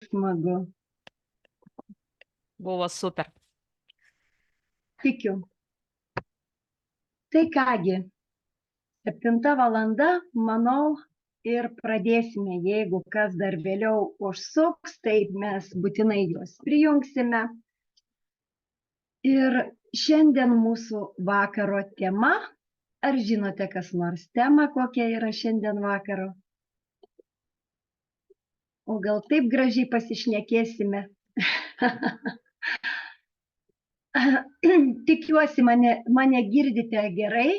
smagu. Buvo super. Tikiu. Tai kągi, 7 valanda, manau, ir pradėsime. Jeigu kas dar vėliau užsuks, tai mes būtinai juos prijungsime. Ir šiandien mūsų vakaro tema. Ar žinote kas nors temą, kokia yra šiandien vakaro? O gal taip gražiai pasišnekėsime? Tikiuosi, mane girdite gerai.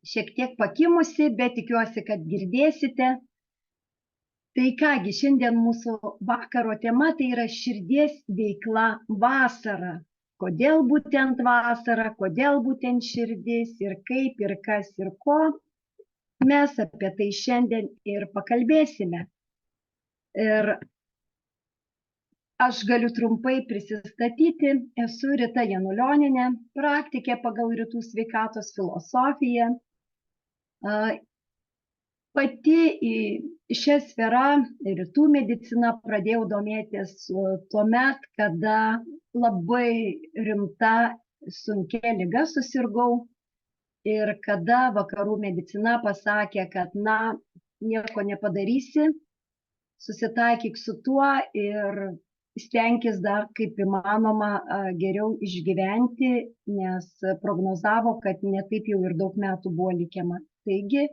Šiek tiek pakimusi, bet tikiuosi, kad girdėsite. Tai kągi, šiandien mūsų vakaro tema tai yra širdies veikla vasarą. Kodėl būtent vasara, kodėl būtent širdis ir kaip ir kas ir ko. Mes apie tai šiandien ir pakalbėsime. Ir aš galiu trumpai prisistatyti. Esu Rita Janulionienė, praktikė pagal rytų sveikatos filosofiją. Pati į šią sferą, rytų mediciną, pradėjau domėtis tuomet, kada labai rimta sunkia liga susirgau ir kada vakarų medicina pasakė, kad nieko nepadarysi, susitaikyk su tuo ir stenkis dar kaip įmanoma geriau išgyventi, nes prognozavo, kad ne taip jau ir daug metų buvo likę man. Taigi,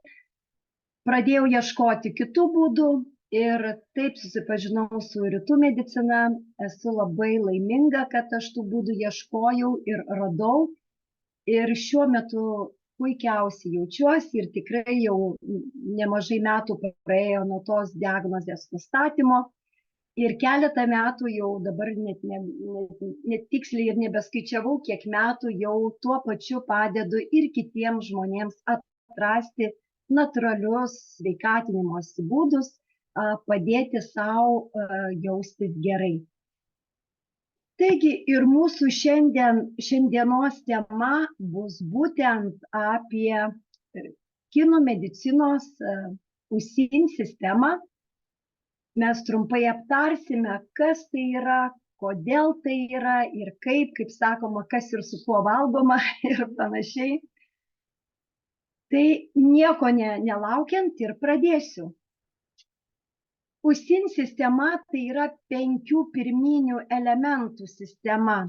pradėjau ieškoti kitų būdų ir taip susipažinau su rytų medicina. Esu labai laiminga, kad aš tų būdų ieškojau ir radau. Ir šiuo metu puikiausiai jaučiuosi ir tikrai jau nemažai metų praėjo nuo tos diagnozės nustatymo. Ir keletą metų jau dabar net tiksliai ir nebeskaičiavau, kiek metų jau tuo pačiu padedu ir kitiems žmonėms atrasti natūralius sveikatinimosi būdus, padėti savo jaustis gerai. Taigi ir mūsų šiandienos tema bus būtent apie kinų medicinos USIN sistemą. Mes trumpai aptarsime, kas tai yra, kodėl tai yra ir kaip sakoma, kas ir su kuo valgoma ir panašiai. Tai nieko nelaukiant ir pradėsiu. USIN sistema tai yra 5 pirminių elementų sistema.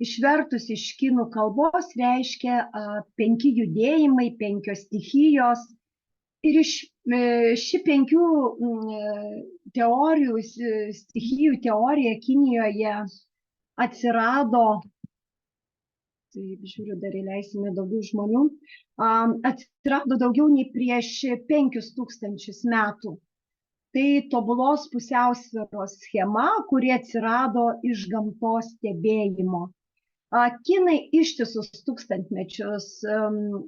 Išvertus iš kinų kalbos reiškia 5 judėjimai, 5 stichijos. Ir ši 5 teorijų, stichijų teorija Kinijoje atsirado, taip žiūriu, dar įleisime daugiau žmonių, atsirado daugiau nei prieš 5000 metų. Tai tobulos pusiausvyros schema, kuri atsirado iš gamtos stebėjimo. Kinai ištisus tūkstantmečius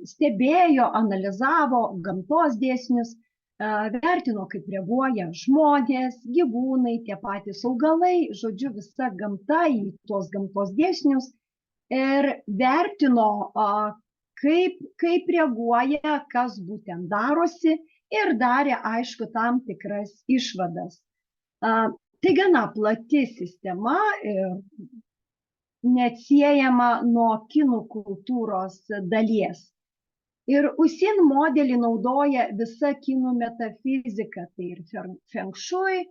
stebėjo, analizavo gamtos dėsnius, vertino, kaip reaguoja žmonės, gyvūnai, tie patys augalai, žodžiu, visa gamta į tuos gamtos dėsnius ir vertino, kaip reaguoja, kas būtent darosi, ir darė, aišku, tam tikras išvadas. Tai gana plati sistema, neatsiejama nuo kinų kultūros dalies. Ir USIN modelį naudoja visa kinų metafizika, tai ir feng shui,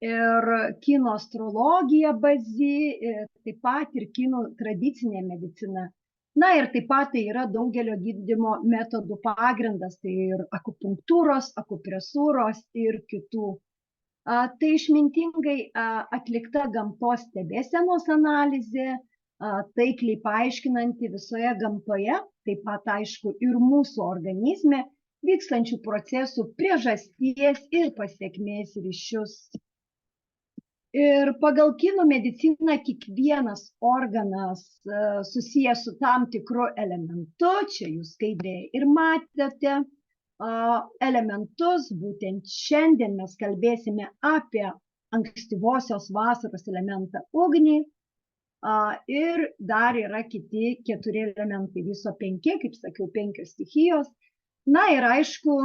ir kinų astrologija bazi, taip pat ir kinų tradicinė medicina. Ir taip pat tai yra daugelio gydymo metodų pagrindas, tai ir akupunktūros, akupresūros ir kitų. Tai išmintingai atlikta gamtos stebėsenos analizė, taikliai paaiškinanti visoje gamtoje, taip pat aišku ir mūsų organizme, vykstančių procesų priežasties ir pasekmės ryšius. Ir pagal kinų mediciną kiekvienas organas susijęs su tam tikru elementu, čia jūs skaidrėje ir matėte elementus, būtent šiandien mes kalbėsime apie ankstyvosios vasaros elementą ugnį, ir dar yra kiti 4 elementai, viso 5, kaip sakiau, 5 stichijos. Ir aišku,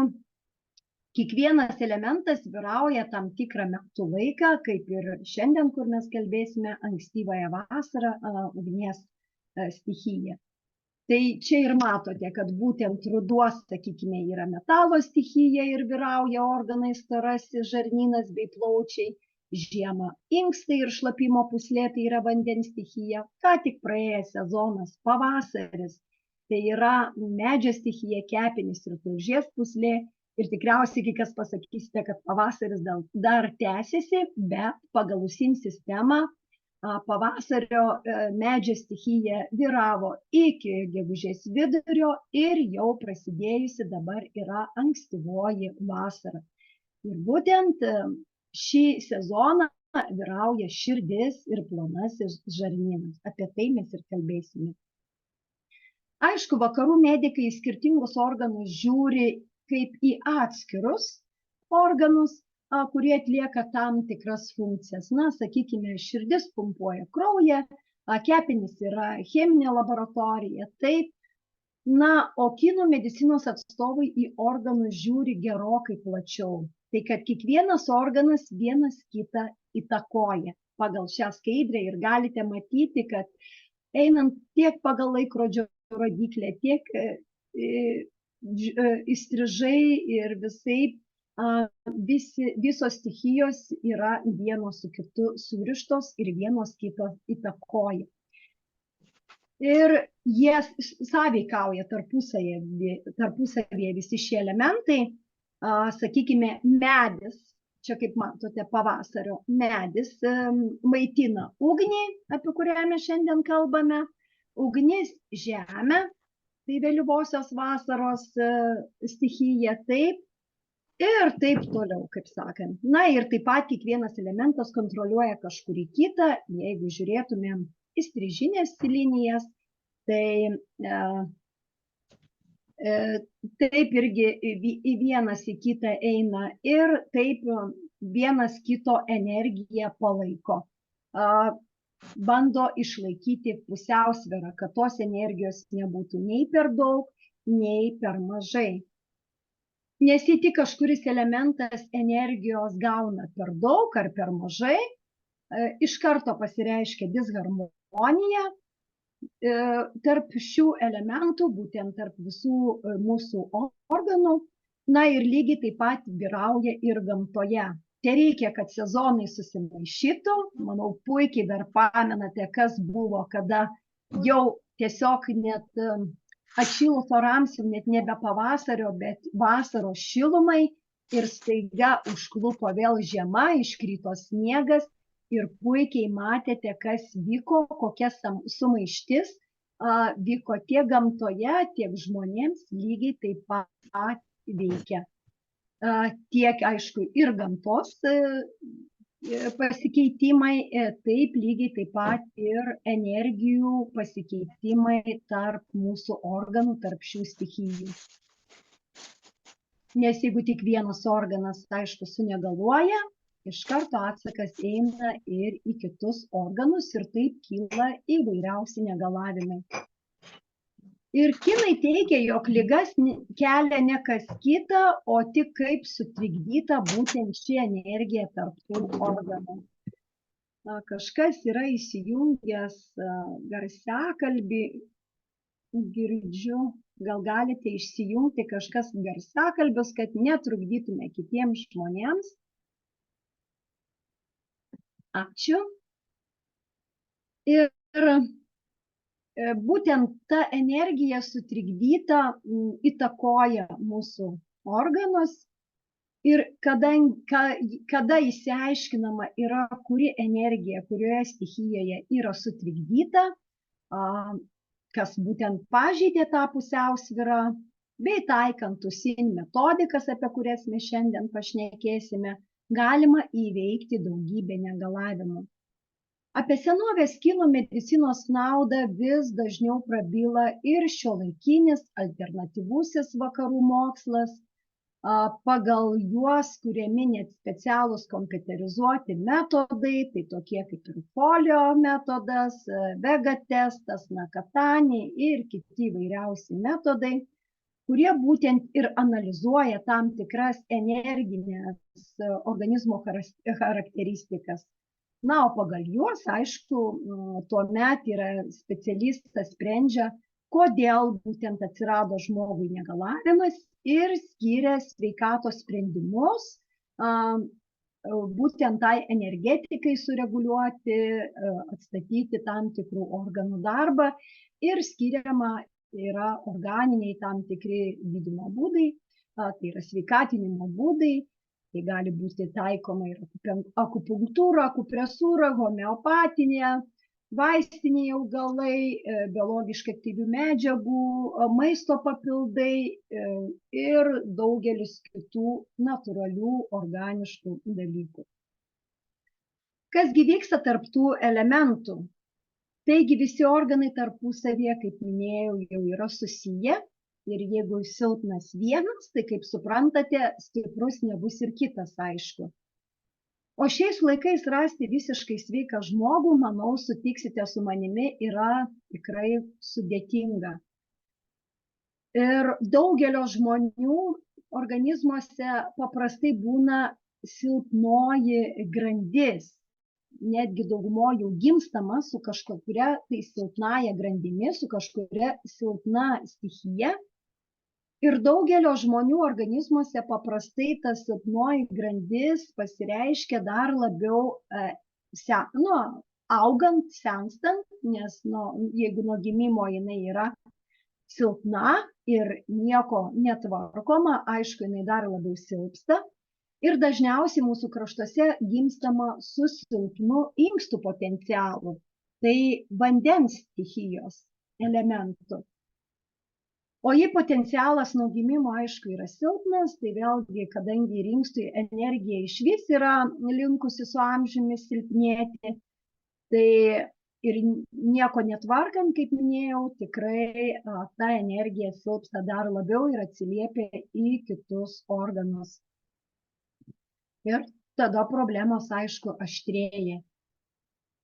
kiekvienas elementas vyrauja tam tikrą metų laiką, kaip ir šiandien, kur mes kalbėsime ankstyvąją vasarą, ugnies stichija. Tai čia ir matote, kad būtent ruduo, sakykime, yra metalo stichija ir vyrauja organai storasis žarnynas bei plaučiai. Žiemą inkstai ir šlapimo pūslė, tai yra vandens stichija. Ką tik praėjęs sezonas pavasaris, tai yra medžio stichija, kepenys ir tulžies pūslė. Ir tikriausiai kai kas pasakysite, kad pavasaris dar tęsiasi, bet pagal USIN sistemą pavasario medžio stichija vyravo iki gegužės vidurio ir jau prasidėjusi dabar yra ankstyvoji vasara. Ir būtent šį sezoną vyrauja širdis ir plonasis žarnynas. Apie tai mes ir kalbėsime. Aišku, vakarų medikai į skirtingus organus žiūri kaip į atskirus organus, kurie atlieka tam tikras funkcijas. Na, sakykime, širdis pumpuoja kraują, kepenys yra cheminė laboratorija, taip. Na, o kinų medicinos atstovai į organus žiūri gerokai plačiau. Tai kad kiekvienas organas vienas kitą įtakoja. Pagal šią skaidrę ir galite matyti, kad einant tiek pagal laikrodžio rodiklę, tiek įstrižai ir visaip visos stichijos yra vienos su kitu surištos ir vienos kito įtakoja. Ir jie sąveikauja tarpusavėje visi šie elementai. Sakykime, medis, čia kaip matote pavasario medis, maitina ugnį, apie kurią mes šiandien kalbame, ugnis žemę, tai vėlyvosios vasaros stichija, taip, ir taip toliau, kaip sakant. Na ir taip pat kiekvienas elementas kontroliuoja kažkurį kitą. Jeigu žiūrėtumėm įstrižinės linijas, tai taip irgi į vienas į kitą eina ir taip vienas kito energiją palaiko. Bando išlaikyti pusiausvyrą, kad tos energijos nebūtų nei per daug, nei per mažai. Nes jei tik kažkuris elementas energijos gauna per daug ar per mažai, iš karto pasireiškia disharmonija tarp šių elementų, būtent tarp visų mūsų organų. Na ir lygiai taip pat vyrauja ir gamtoje. Tai reikia, kad sezonai susimaišytų. Manau, puikiai dar pamenate, kas buvo, kada jau tiesiog net atšilus orams, jau net nebe pavasario, bet vasaros šilumai ir staiga užklupo vėl žiema, iškrito sniegas ir puikiai matėte, kas vyko, kokia sumaištis vyko tiek gamtoje, tiek žmonėms lygiai taip pat veikia. Tiek, aišku, ir gamtos pasikeitimai, taip lygiai taip pat ir energijų pasikeitimai tarp mūsų organų, tarp šių stichijų. Nes jeigu tik vienas organas, aišku, sunegaluoja, iš karto atsakas eina ir į kitus organus ir taip kyla įvairiausi negalavimai. Ir kinai teigia, jog ligas kelia ne kas kita, o tik kaip sutrikdyta būtent ši energija tarp tų organų. Kažkas yra įsijungęs garsiakalbį, girdžiu, gal galite išsijungti kažkas garsiakalbius, kad netrukdytume kitiems žmonėms. Ačiū. Ir būtent ta energija sutrikdyta įtakoja mūsų organus ir kada išsiaiškinama yra, kuri energija, kurioje stichijoje yra sutrikdyta, kas būtent pažeidė tą pusiausvyrą, bei taikant USIN metodikas, apie kurias mes šiandien pašnekėsime, galima įveikti daugybę negalavimų. Apie senovės kinų medicinos naudą vis dažniau prabyla ir šiuolaikinis alternatyvusis vakarų mokslas. Pagal juos kuriami net specialūs kompiuterizuoti metodai, tai tokie kaip ir folio metodas, vega testas, nakatani ir kiti įvairiausi metodai, kurie būtent ir analizuoja tam tikras energinės organizmo charakteristikas. Na, o pagal juos, aišku, tuomet yra specialistas sprendžia, kodėl būtent atsirado žmogui negalavimas ir skiria sveikatos sprendimus, būtent tai energetikai sureguliuoti, atstatyti tam tikrų organų darbą ir skiriama yra organiniai tam tikri gydymo būdai, tai yra sveikatinimo būdai, tai gali būti taikoma ir akupunktūra, akupresūra, homeopatinė, vaistiniai augalai, biologiškai aktyvių medžiagų, maisto papildai ir daugelis kitų natūralių organiškų dalykų. Kasgi vyksta tarp tų elementų? Taigi visi organai tarpusavyje, kaip minėjau, jau yra susiję ir jeigu silpnas vienas, tai kaip suprantate, stiprus nebus ir kitas, aišku. O šiais laikais rasti visiškai sveiką žmogų, manau, sutiksite su manimi, yra tikrai sudėtinga. Ir daugelio žmonių organizmuose paprastai būna silpnoji grandis. Netgi daugumoje jau gimstama su kažkokia tai silpnaja grandimi, su kažkuria silpna stichija. Ir daugelio žmonių organizmuose paprastai ta silpnoji grandis pasireiškia dar labiau augant, senstant, nes jeigu nuo gimimo jinai yra silpna ir nieko netvarkoma, aišku, jinai dar labiau silpsta. Ir dažniausiai mūsų kraštuose gimstama su silpnu inkstų potencialu, tai vandens stichijos elementu. O jei potencialas nuo gimimo, aišku, yra silpnas, tai vėlgi, kadangi inkstų energija išvis yra linkusi su amžiumi silpnėti, tai ir nieko netvarkant, kaip minėjau, tikrai ta energija silpsta dar labiau ir atsiliepia į kitus organus. Ir tada problemos, aišku, aštrėja.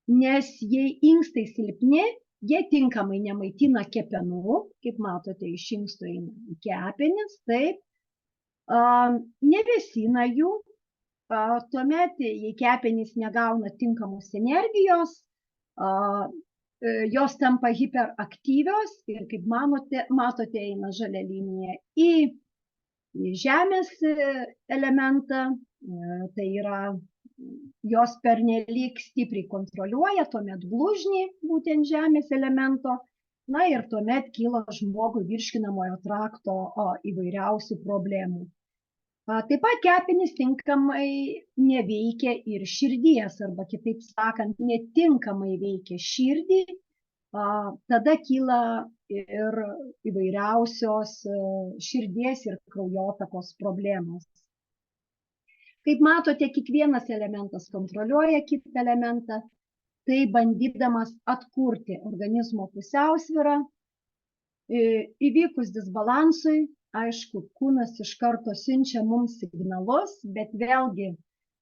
Nes jei inkstai silpni, jie tinkamai nemaitina kepenų, kaip matote, iš inkstų eina kepenis, taip, nevėsina jų, tuomet, jei kepenys negauna tinkamos energijos, jos tampa hiperaktyvios ir, kaip matote, eina žalia linija į žemės elementą, tai yra jos pernelyg stipriai kontroliuoja, tuomet glužnį būtent žemės elemento, na ir tuomet kyla žmogui virškinamojo trakto įvairiausių problemų. Taip pat kepenys tinkamai neveikia ir širdies, arba kitaip sakant, netinkamai veikia širdį, tada kyla ir įvairiausios širdies ir kraujotakos problemos. Kaip matote, kiekvienas elementas kontroliuoja kitą elementą, tai bandydamas atkurti organizmo pusiausvyrą, įvykus disbalansui, aišku, kūnas iš karto siunčia mums signalus, bet vėlgi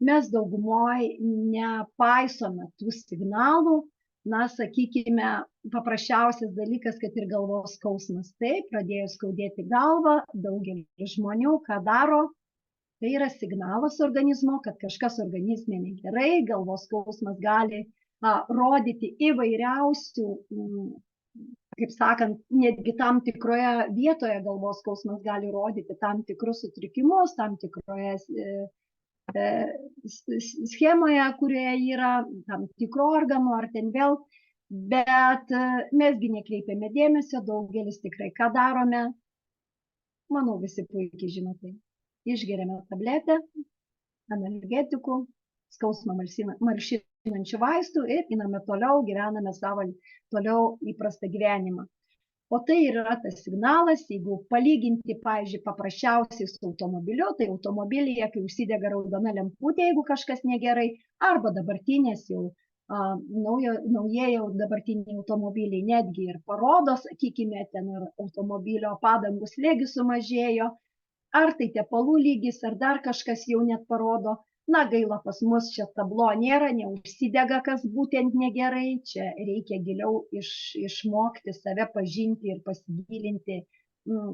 mes daugumoje nepaisome tų signalų, na, sakykime, paprasčiausias dalykas, kad ir galvos skausmas, taip, pradėjo skaudėti galvą, daugelis žmonių, ką daro, tai yra signalas organizmo, kad kažkas organizme negerai, galvos skausmas gali rodyti įvairiausių, kaip sakant, netgi tam tikroje vietoje galvos skausmas gali rodyti tam tikrus sutrikimus, tam tikroje schemoje, kurioje yra tam tikro organų ar ten vėl, bet mesgi nekreipiame dėmesio, daugelis tikrai ką darome, manau visi puikiai žinote. Išgeriame tabletę, analgetikų, skausmą malšinančių vaistų ir einame toliau, gyvename savo toliau įprastą gyvenimą. O tai yra tas signalas, jeigu palyginti, pavyzdžiui, paprasčiausiai su automobiliu, tai automobilyje, kai užsidega raudona lemputė, jeigu kažkas negerai, arba dabartinės jau naujieji dabartiniai automobiliai netgi ir parodo, sakykime, ten ir automobilio padangų slėgis sumažėjo, ar tai tepalų lygis, ar dar kažkas jau net parodo. Na, gaila, pas mus čia tablo nėra, neužsidega, kas būtent negerai. Čia reikia giliau išmokti save pažinti ir pasigilinti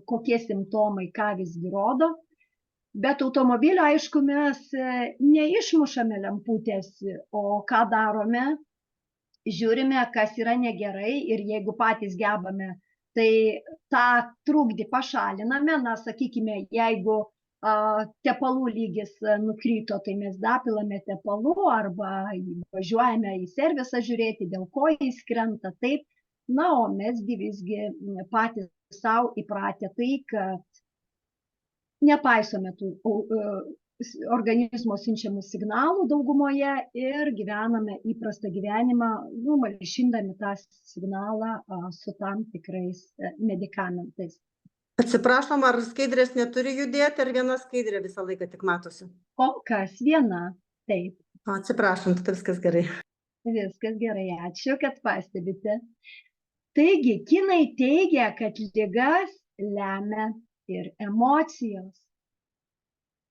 kokie simptomai, ką visgi rodo. Bet automobilio, aišku, mes neišmušame lemputės, o ką darome, žiūrime, kas yra negerai ir jeigu patys gebame, tai tą trukdį pašaliname. Na, sakykime, jeigu tepalų lygis nukrito, tai mes dapilame tepalų arba važiuojame į servisą žiūrėti, dėl ko jis krenta. Taip, na, o mes visgi patys savo įpratę tai, kad nepaisome tų organizmo siunčiamų signalų daugumoje ir gyvename įprastą gyvenimą, malšindami tą signalą su tam tikrais medikamentais. Atsiprašom, ar skaidrės neturi judėti, ar viena skaidrė visą laiką tik matosi? Kol kas viena, taip. Atsiprašom, tai viskas gerai. Viskas gerai, ačiū, kad pastebite. Taigi, kinai teigia, kad ligas lemia ir emocijos.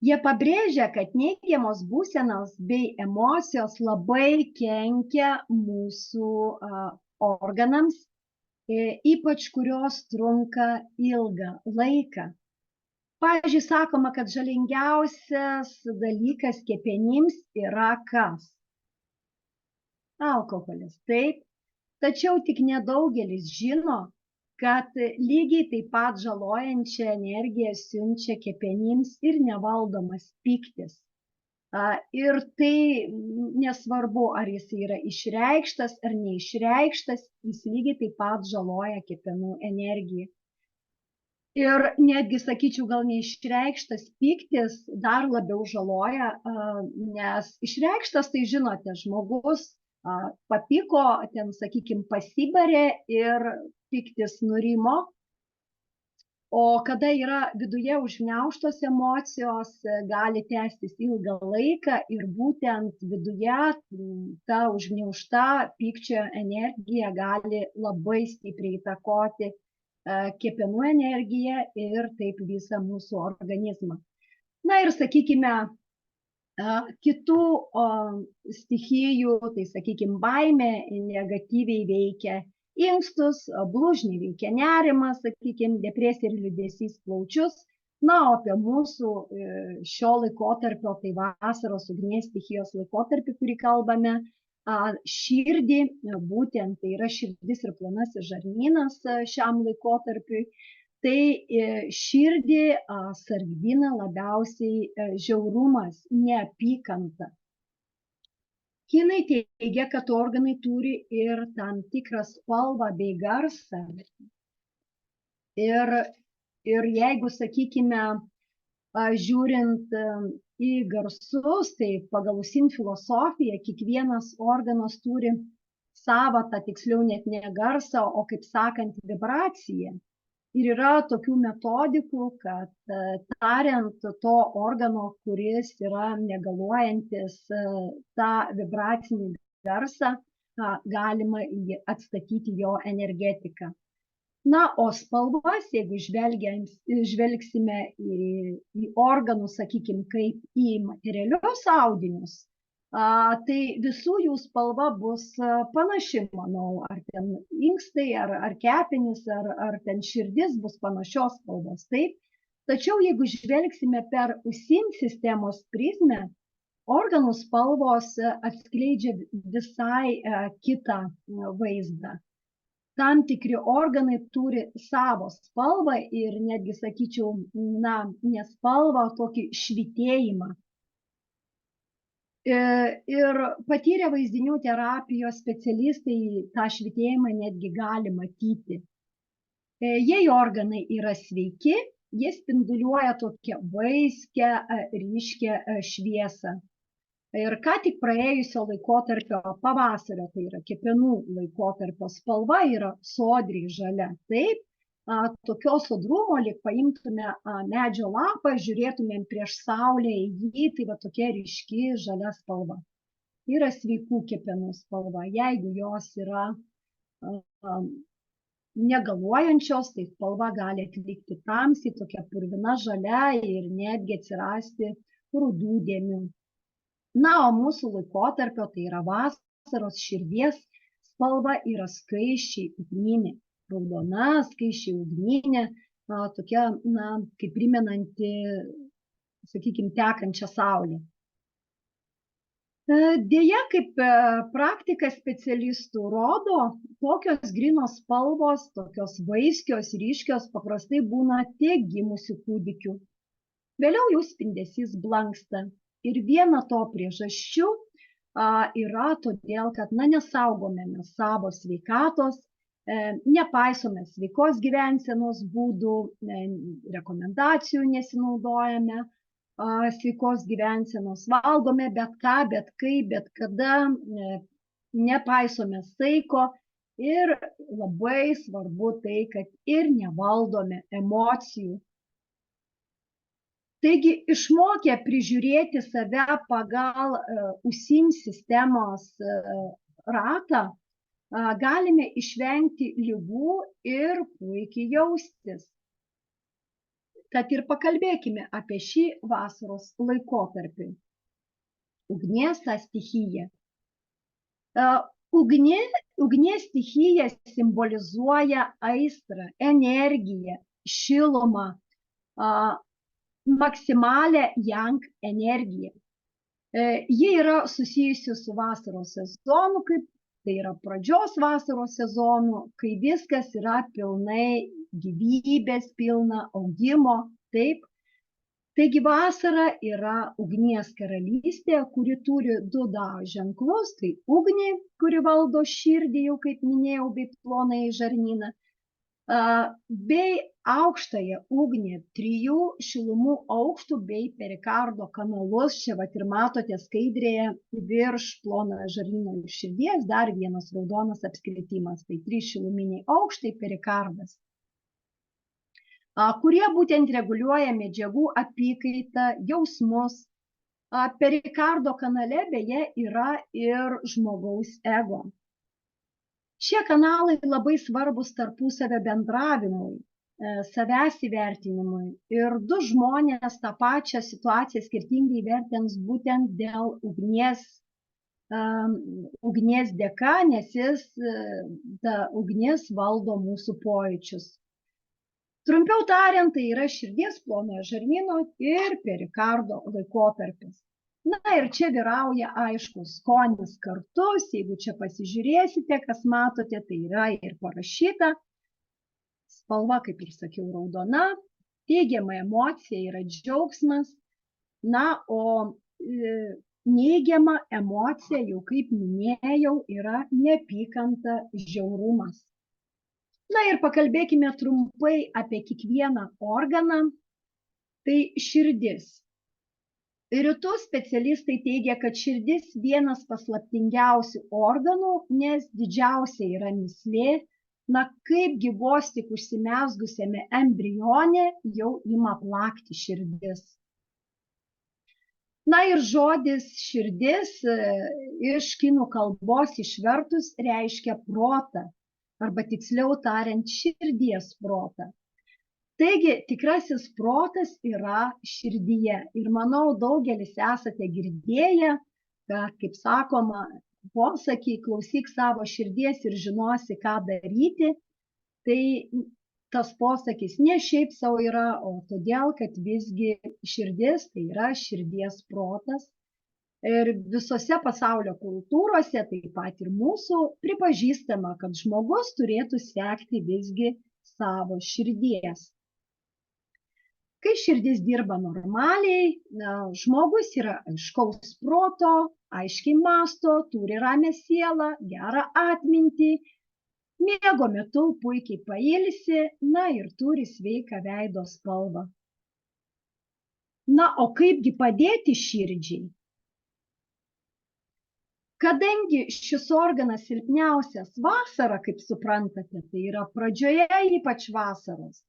Jie pabrėžia, kad neigiamos būsenos bei emocijos labai kenkia mūsų organams, ypač kurios trunka ilgą laiką. Pavyzdžiui, sakoma, kad žalingiausias dalykas kepenims yra kas? Alkoholis, taip. Tačiau tik nedaugelis žino, kad lygiai taip pat žalojančią energiją siunčia kepenims ir nevaldomas pyktis. Ir tai nesvarbu, ar jis yra išreikštas ar neišreikštas, jis lygiai taip pat žaloja kepenų energiją. Ir netgi, sakyčiau, gal neišreikštas pyktis dar labiau žaloja, nes išreikštas, tai žinote, žmogus papyko, ten, sakykime, pasibarė ir pyktis nurimo. O kada yra viduje užgniaužtos emocijos, gali tęstis ilgą laiką ir būtent viduje ta užgniaužta pykčio energija gali labai stipriai įtakoti kepenų energiją ir taip visą mūsų organizmą. Na ir, sakykime, kitų stichijų, tai, sakykime, baimė negatyviai veikia inkstus, blužnį veikia nerimas, sakykime, depresija ir liūdesys plaučius. Na, o apie mūsų šio laikotarpio, tai vasaros ugnies stichijos laikotarpį, kurį kalbame, širdį, būtent tai yra širdis ir plonasis žarnynas šiam laikotarpiui, tai širdį sargdina labiausiai žiaurumas, neapykanta. Kinai teigia, kad organai turi ir tam tikrą spalvą bei garsą. Ir jeigu, sakykime, žiūrint į garsus, tai pagal Usin filosofiją kiekvienas organas turi savitą, tiksliau net ne garsą, o, kaip sakant, vibraciją. Ir yra tokių metodikų, kad tariant to organo, kuris yra negaluojantis tą vibracinį garsą, galima atstatyti jo energetiką. Na, o spalvas, jeigu žvelgsime į organus, sakykime, kaip į materialius audinius, tai visų jų spalva bus panaši, manau, ar ten inkstai, ar kepenys, ar ten širdis bus panašios spalvos, taip. Tačiau jeigu žvelgsime per Usin sistemos prizmę, organų spalvos atskleidžia visai kitą vaizdą. Tam tikri organai turi savo spalvą ir netgi, sakyčiau, ne spalvą, tokį švytėjimą. Ir patyrę vaizdinių terapijos specialistai tą švytėjimą netgi gali matyti. Jei organai yra sveiki, jie spinduliuoja tokią vaiskę, ryškę šviesą. Ir ką tik praėjusio laikotarpio pavasario, tai yra kepenų laikotarpio spalva, yra sodriai žalia. Taip, tokio sodrumo, lyg paimtume medžio lapą, žiūrėtumėm prieš saulę į jį, tai va tokia ryški žalia spalva. Yra sveikų kepenų spalva. Jeigu jos yra negaluojančios, tai spalva gali atlikti tamsiai, tokia purvina žalia ir netgi atsirasti rudų dėmių. Na, o mūsų laikotarpio, tai yra vasaros širdies spalva, yra skaisčiai ugninė. Raudona, skaisčiai ugninė, tokia, kaip primenanti, sakykime, tekančią saulę. Deja, kaip praktika specialistų rodo, tokios grynos spalvos, tokios vaiskios, ryškios paprastai būna tik gimusių kūdikių. Vėliau jų spindesys blanksta. Ir viena to priežasčių yra todėl, kad nesaugome mes savo sveikatos, nepaisome sveikos gyvensenos būdų, rekomendacijų nesinaudojame, sveikos gyvensenos, valgome bet ką, bet kaip, bet kada, nepaisome saiko ir labai svarbu tai, kad ir nevaldome emocijų. Taigi išmokę prižiūrėti save pagal USIN sistemos ratą, galime išvengti ligų ir puikiai jaustis. Tad ir pakalbėkime apie šį vasaros laikotarpį. Ugnies stichija. Ugnies stichija simbolizuoja aistrą, energiją, šilumą, maksimalę yang energiją. Ji yra susijusi su vasaros sezonu, kaip tai yra pradžios vasaros sezonu, kai viskas yra pilnai gyvybės pilna, augimo, taip. Taigi vasara yra ugnies karalystė, kuri turi du ženklus, tai ugnį, kuri valdo širdį, jau kaip minėjau, bei plonąjį žarnyną, bei aukštąją ugnį, 3 šilumų aukštų bei perikardo kanalus. Čia vat ir matote skaidrėje virš plonojo žarnyno ir širdies dar vienas raudonas apskritimas, tai 3 šiluminiai aukštai, perikardas, kurie būtent reguliuoja medžiagų apykaitą, jausmus. Perikardo kanale beje yra ir žmogaus ego. Šie kanalai labai svarbus tarpusavio bendravimui, savęs įvertinimui, ir du žmonės tą pačią situaciją skirtingai vertins būtent dėl ugnies dėka, nes ta ugnis valdo mūsų pojūčius. Trumpiau tariant, tai yra širdies, plonojo žarnyno ir perikardo laikotarpis. Ir čia vyrauja, aišku, skonis kartus. Jeigu čia pasižiūrėsite, kas matote, tai yra ir parašyta. Spalva, kaip ir sakiau, raudona. Teigiama emocija yra džiaugsmas. O neigiama emocija, jau kaip minėjau, yra neapykanta, žiaurumas. Ir pakalbėkime trumpai apie kiekvieną organą. Tai širdis. Rytų specialistai teigia, kad širdis vienas paslaptingiausių organų, nes didžiausia yra mįslė, kaipgi vos tik užsimezgusiame embrione jau ima plakti širdis. Ir žodis širdis iš kinų kalbos išvertus reiškia protą, arba tiksliau tariant, širdies protą. Taigi, tikrasis protas yra širdyje. Ir manau, daugelis esate girdėję, kad, kaip sakoma, posakį, klausyk savo širdies ir žinosi, ką daryti. Tai tas posakis ne šiaip savo yra, o todėl, kad visgi širdis tai yra širdies protas. Ir visose pasaulio kultūrose, taip pat ir mūsų, pripažįstama, kad žmogus turėtų sekti visgi savo širdies. Kai širdis dirba normaliai, žmogus yra aiškaus proto, aiškiai mąsto, turi ramią sielą, gerą atmintį, miego metu puikiai pailsi, ir turi sveiką veido spalvą. O kaipgi padėti širdžiai? Kadangi šis organas silpniausias vasarą, kaip suprantate, tai yra pradžioje ypač vasaros,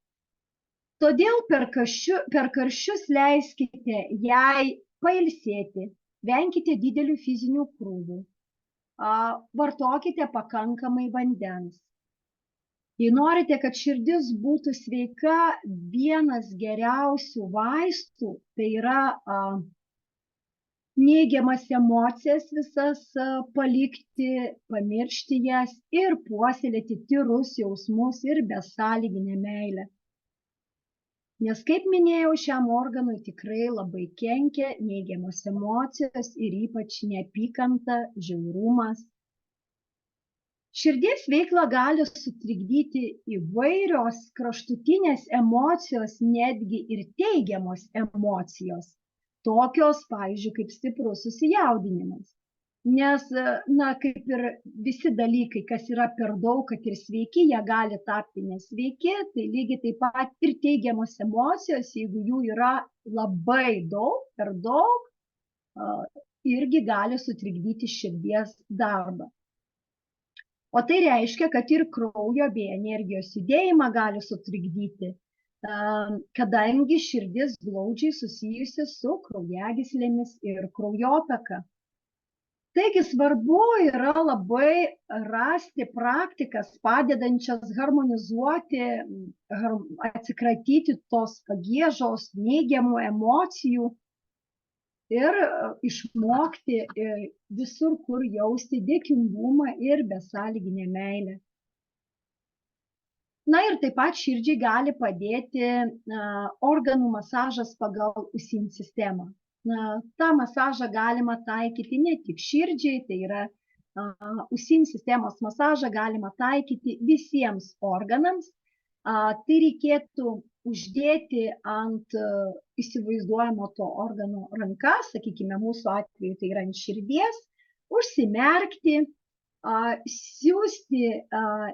todėl per karščius leiskite jai pailsėti, venkite didelių fizinių krūvių, vartokite pakankamai vandens. Jei norite, kad širdis būtų sveika, vienas geriausių vaistų tai yra neigiamas emocijas visas palikti, pamiršti jas ir puoselėti tyrus jausmus ir besąlyginę meilę. Nes, kaip minėjau, šiam organui tikrai labai kenkia neigiamos emocijos ir ypač neapykanta, žiaurumas. Širdies veiklą gali sutrikdyti įvairios kraštutinės emocijos, netgi ir teigiamos emocijos, tokios, pavyzdžiui, kaip stiprus susijaudinimas. Nes, kaip ir visi dalykai, kas yra per daug, kad ir sveiki, jie gali tapti nesveiki, tai lygiai taip pat ir teigiamos emocijos, jeigu jų yra labai daug, per daug, irgi gali sutrikdyti širdies darbą. O tai reiškia, kad ir kraujo bei energijos judėjimą gali sutrikdyti, kadangi širdis glaudžiai susijusi su kraujagyslėmis ir kraujotaka. Taigi svarbu yra labai rasti praktikas padedančias harmonizuoti, atsikratyti tos pagiežos, neigiamų emocijų ir išmokti visur, kur jausti dėkingumą ir besąlyginę meilę. Na ir taip pat širdžiai gali padėti organų masažas pagal USIN sistemą. tą masažą galima taikyti ne tik širdžiai, tai yra USIN sistemos masažą galima taikyti visiems organams. Tai reikėtų uždėti ant įsivaizduojamo to organo rankas, sakykime, mūsų atveju tai yra ant širdies, užsimerkti, siūsti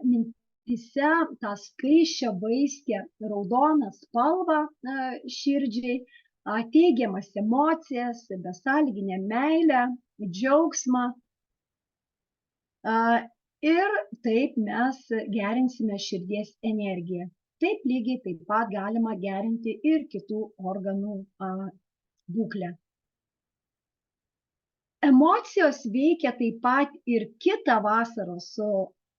mintyse tą skaisčią, vaiskią, raudoną spalvą širdžiai, teigiamas emocijas, besąlyginę meilę, džiaugsmą. Ir taip mes gerinsime širdies energiją. Taip lygiai taip pat galima gerinti ir kitų organų būklę. Emocijos veikia taip pat ir kitą vasaros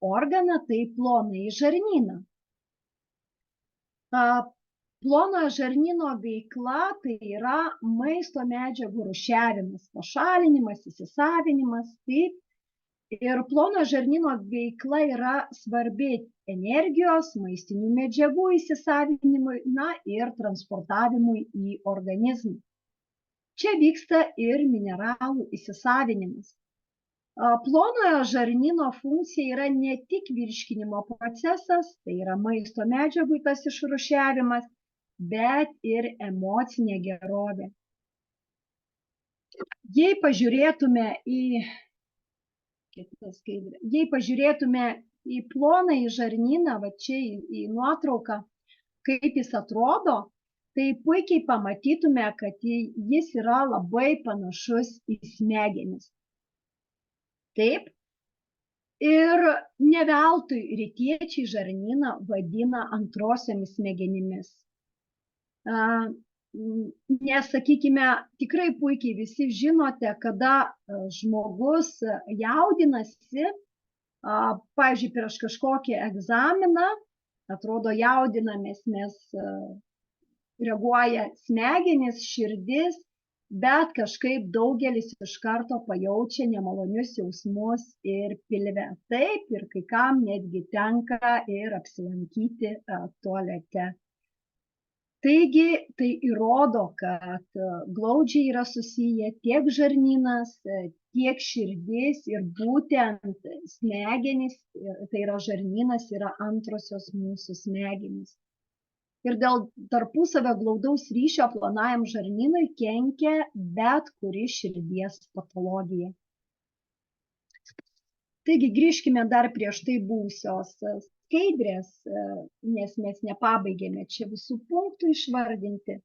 organą, tai plonąjį žarnyną. Plonojo žarnyno veikla tai yra maisto medžiagų rūšiavimas, pašalinimas, įsisavinimas, taip. Ir plonojo žarnyno veikla yra svarbi energijos, maistinių medžiagų įsisavinimui, ir transportavimui į organizmą. Čia vyksta ir mineralų įsisavinimas. Plonojo žarnyno funkcija yra ne tik virškinimo procesas, tai yra maisto medžiagų tas išrūšiavimas, bet ir emocinė gerovė. Jei pažiūrėtume į plonąjį žarnyną, va čia į nuotrauką, kaip jis atrodo, tai puikiai pamatytume, kad jis yra labai panašus į smegenis. Taip. Ir ne veltui rytiečiai žarnyną vadina antrosiomis smegenimis. Nes, sakykime, tikrai puikiai visi žinote, kada žmogus jaudinasi, pavyzdžiui, prieš kažkokį egzaminą, atrodo jaudinamės, mes reaguoja smegenys, širdis, bet kažkaip daugelis iš karto pajaučia nemalonius jausmus ir pilve. Taip, ir kai kam netgi tenka ir apsilankyti tualete. Taigi, tai įrodo, kad glaudžiai yra susiję tiek žarnynas, tiek širdis ir būtent smegenys, tai yra žarnynas, yra antrosios mūsų smegenys. Ir dėl tarpusavio glaudaus ryšio plonajam žarnynui kenkia bet kuri širdies patologija. Taigi, grįžkime dar prieš tai buvusios skaidrės, nes mes nepabaigėme čia visų punktų išvardinti.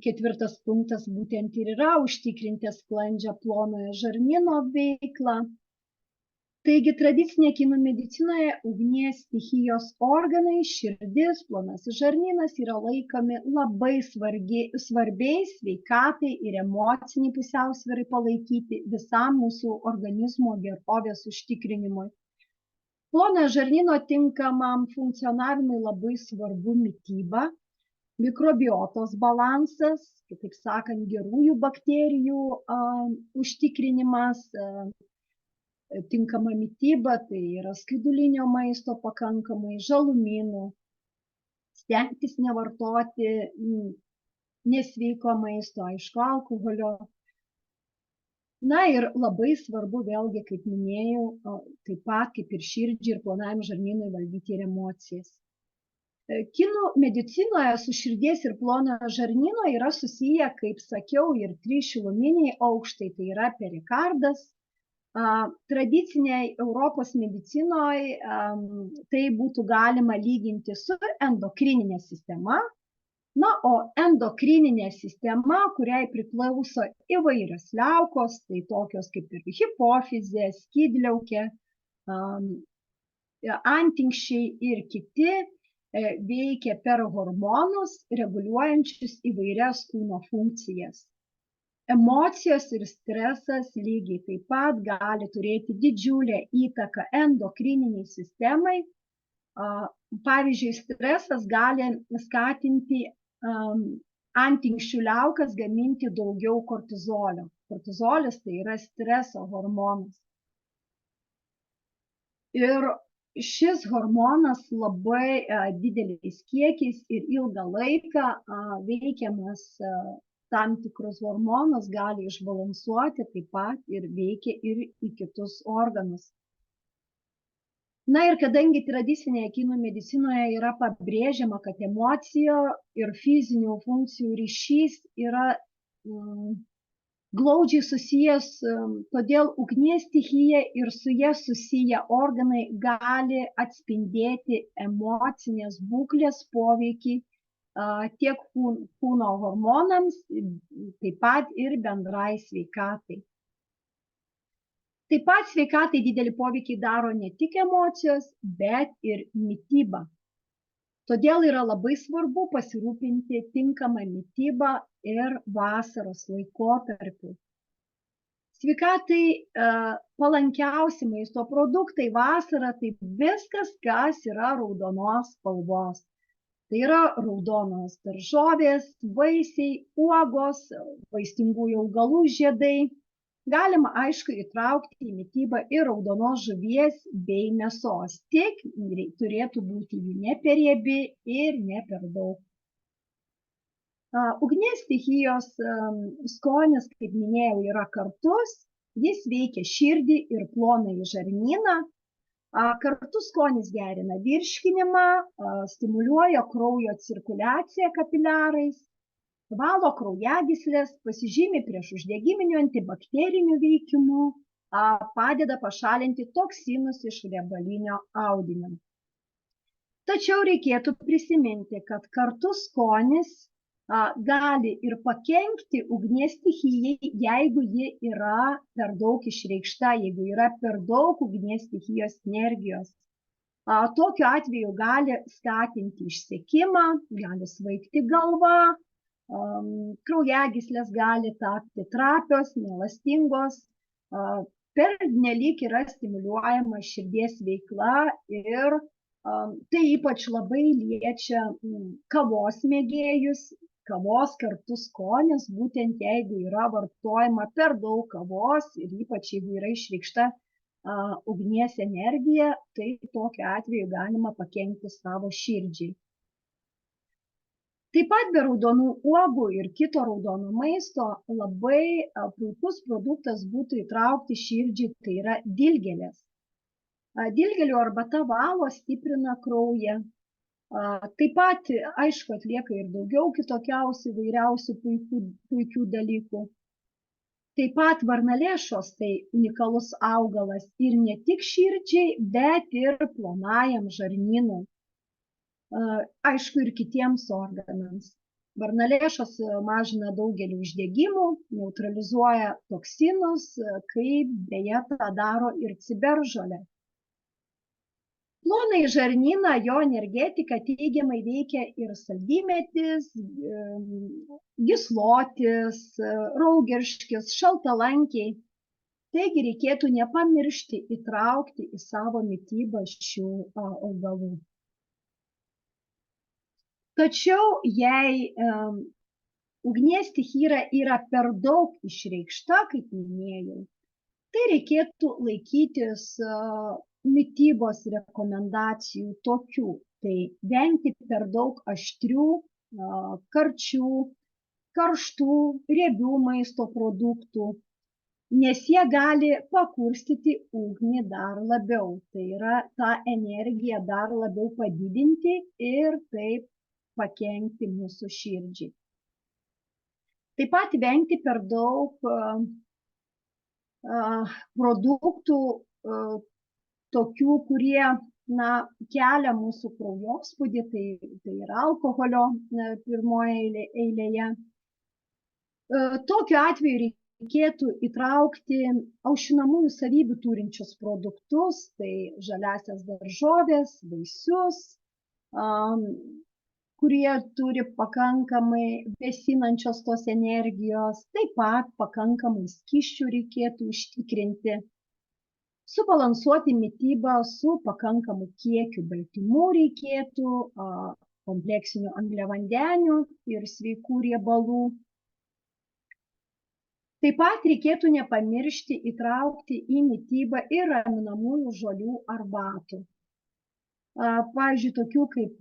Ketvirtas punktas būtent ir yra užtikrinti sklandžią plonojo žarnyno veiklą. Taigi, tradicinė kinų medicinoje ugnies stichijos organai, širdis, plonasis žarnynas yra laikomi labai svarbiais sveikatai ir emociniai pusiausvyrai palaikyti visam mūsų organizmo gerovės užtikrinimui. Plonojo žarnyno tinkamam funkcionavimui labai svarbu mityba, mikrobiotos balansas, kitaip sakant, gerųjų bakterijų užtikrinimas, tinkama mityba, tai yra skaidulinio maisto pakankamai, žalumynų, stengtis nevartoti nesveiko maisto, aišku, alkoholio. Na ir labai svarbu vėlgi, kaip minėjau, taip pat kaip ir širdžiai ir plonajam žarnynui valdyti ir emocijas. Kinų medicinoje su širdies ir plonojo žarnyno yra susiję, kaip sakiau, ir 3 šiluminiai aukštai, tai yra perikardas. Tradiciniai Europos medicinoje tai būtų galima lyginti su endokrininė sistema. Na, o endokrininė sistema, kuriai priklauso įvairios liaukos, tai tokios kaip ir hipofizė, skydliaukė, antinksčiai ir kiti, veikia per hormonus, reguliuojančius įvairias kūno funkcijas. Emocijos ir stresas lygiai taip pat gali turėti didžiulę įtaką endokrininiai sistemai. Pavyzdžiui, stresas gali skatinti antinksčių liaukas gaminti daugiau kortizolio. Kortizolis tai yra streso hormonas. Ir šis hormonas labai dideliais kiekiais ir ilgą laiką veikiamas tam tikrus hormonus gali išbalansuoti, taip pat ir veikia ir į kitus organus. Na ir kadangi tradicinėje kinų medicinoje yra pabrėžiama, kad emocijų ir fizinių funkcijų ryšys yra glaudžiai susijęs, todėl ugnies stichija ir su ja susiję organai gali atspindėti emocinės būklės poveikį tiek kūno hormonams, taip pat ir bendrai sveikatai. Taip pat sveikatai didelį poveikį daro ne tik emocijos, bet ir mityba. Todėl yra labai svarbu pasirūpinti tinkamą mitybą ir vasaros laikotarpiu. Sveikatai palankiausi maisto produktai vasarą tai viskas, kas yra raudonos spalvos. Tai yra raudonos daržovės, vaisiai, uogos, vaistingųjų augalų žiedai. Galima, aišku, įtraukti į mitybą ir raudonos žuvies bei mėsos, tik turėtų būti jų ne per riebi ir ne per daug. Ugnies stichijos skonis, kaip minėjau, yra kartus, jis veikia širdį ir plonąjį žarnyną. Kartu skonis gerina virškinimą, stimuliuoja kraujo cirkuliaciją kapiliarais, valo kraujagyslės, pasižymi priešuždegiminiu antibakteriniu veikimu, padeda pašalinti toksinus iš riebalinio audinio. Tačiau reikėtų prisiminti, kad kartu skonis gali ir pakenkti ugnies stichijai, jeigu ji yra per daug išreikšta, jeigu yra per daug ugnies stichijos energijos. Tokiu atveju gali skatinti išsekimą, gali svaigti galva, kraujagyslės gali tapti trapios, neelastingos, pernelyg yra stimuliuojama širdies veikla ir tai ypač labai liečia kavos mėgėjus, kavos kartu skonis, būtent jeigu yra vartojama per daug kavos ir ypač jeigu yra išreikšta ugnies energija, tai tokiu atveju galima pakenkti savo širdžiai. Taip pat be raudonų uogų ir kito raudono maisto labai puikus produktas būtų įtraukti širdžiai, tai yra dilgėlės. Dilgėlių arbata valo, stiprina kraują. Taip pat, aišku, atlieka ir daugiau kitokiausių įvairiausių puikių dalykų. Taip pat varnalėšos tai unikalus augalas ir ne tik širdžiai, bet ir plonajam žarnynui. Aišku, ir kitiems organams. Varnalėšos mažina daugelį uždegimų, neutralizuoja toksinus, kaip beje tą daro ir ciberžolė. Plonąjį žarnyną, jo energetika teigiamai veikia ir saldymetis, gyslotis, raugerškis, šaltalankiai. Taigi reikėtų nepamiršti įtraukti į savo mitybą šių augalų. Tačiau jei ugnies stichija yra per daug išreikšta, kaip minėjau, tai reikėtų laikytis mitybos rekomendacijų tokių. Tai vengti per daug aštrių, karčių, karštų, riebių maisto produktų, nes jie gali pakurstyti ugnį dar labiau. Tai yra tą energiją dar labiau padidinti ir taip pakenkti mūsų širdžiai. Taip pat vengti per daug produktų tokių, kurie kelia mūsų kraujospūdį, tai yra alkoholio pirmoje eilėje. Tokiu atveju reikėtų įtraukti aušinamųjų savybių turinčius produktus, tai žaliasias daržoves, vaisius, kurie turi pakankamai vėsinančios tos energijos, taip pat pakankamai skysčių reikėtų užtikrinti, subalansuoti mitybą su pakankamu kiekiu baltymų reikėtų, kompleksinių angliavandenių ir sveikų riebalų. Taip pat reikėtų nepamiršti įtraukti į mitybą ir raminamųjų žolių arbatų. Pavyzdžiui, tokių kaip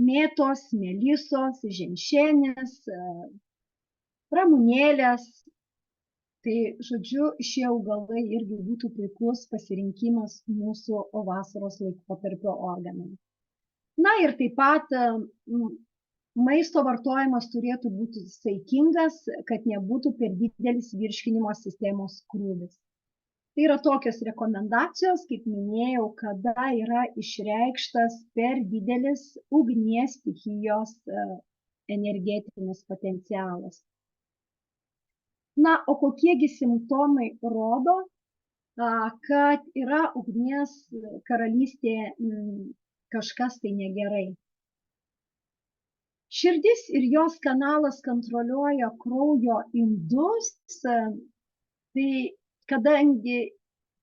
mėtos, melisos, ženšenis, ramunėlės. Tai, žodžiu, šie augalai irgi būtų puikus pasirinkimas mūsų vasaros laikotarpio organams. Na ir taip pat maisto vartojimas turėtų būti saikingas, kad nebūtų per didelis virškinimo sistemos krūvis. Tai yra tokios rekomendacijos, kaip minėjau, kada yra išreikštas per didelis ugnies stichijos energetinis potencialas. Na, o kokiegi simptomai rodo, kad yra ugnies karalystėje kažkas tai negerai. Širdis ir jos kanalas kontroliuoja kraujo indus, tai kadangi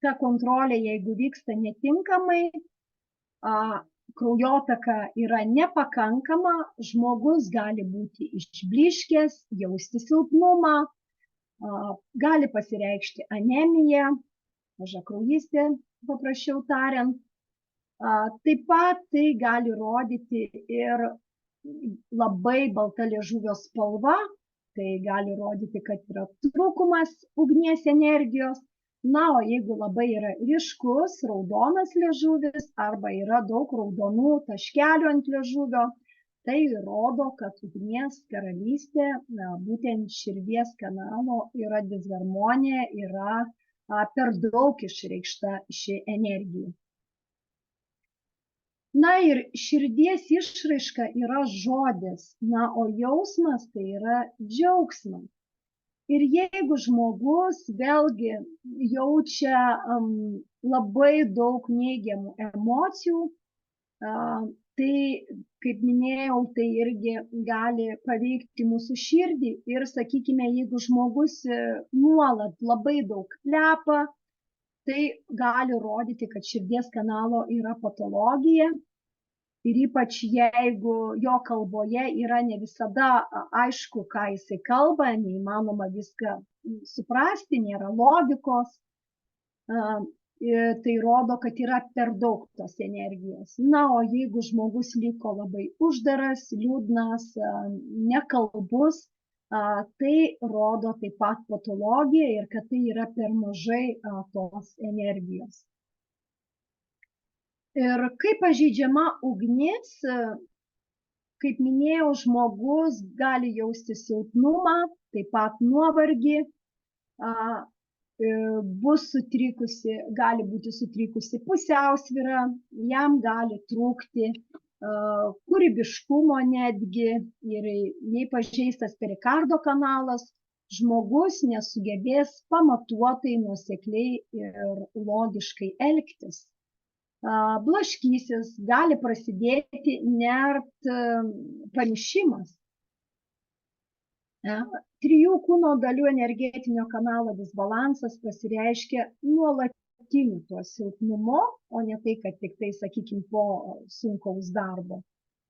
ta kontrolė, jeigu vyksta netinkamai, kraujotaka yra nepakankama, žmogus gali būti išblyškęs, jausti silpnumą, gali pasireikšti anemija, mažakraujystė, paprasčiau tariant. Taip pat tai gali rodyti ir labai balta liežuvio spalva, tai gali rodyti, kad yra trūkumas ugnies energijos. Na, o jeigu labai yra ryškus, raudonas liežuvis arba yra daug raudonų taškelių ant liežuvio, tai rodo, kad ugnies karalystė, būtent širdies kanalo yra disharmonija, yra per daug išreikšta ši energija. Na ir širdies išraiška yra žodis, na, o jausmas tai yra džiaugsmas. Ir jeigu žmogus vėlgi jaučia labai daug neigiamų emocijų, tai, kaip minėjau, tai irgi gali paveikti mūsų širdį. Ir, sakykime, jeigu žmogus nuolat labai daug plepa, tai gali rodyti, kad širdies kanalo yra patologija. Ir ypač jeigu jo kalboje yra ne visada aišku, ką jisai kalba, neįmanoma viską suprasti, nėra logikos, tai rodo, kad yra per daug tos energijos. Na, o jeigu žmogus liko labai uždaras, liūdnas, nekalbus, tai rodo taip pat patologiją ir kad tai yra per mažai tos energijos. Ir kaip pažeidžiama ugnis, kaip minėjau, žmogus gali jausti silpnumą, taip pat nuovargį, gali būti sutrikusi pusiausvyra, jam gali trūkti kūrybiškumo netgi, ir jei pažeistas perikardo kanalas, žmogus nesugebės pamatuotai, nuosekliai ir logiškai elgtis. Blaškysis, gali prasidėti net pamišimas. Trijų kūno dalių energetinio kanalo disbalansas pasireiškia nuolatiniu tuo silpnumu, o ne tai, kad tik tai, sakykime, po sunkaus darbo.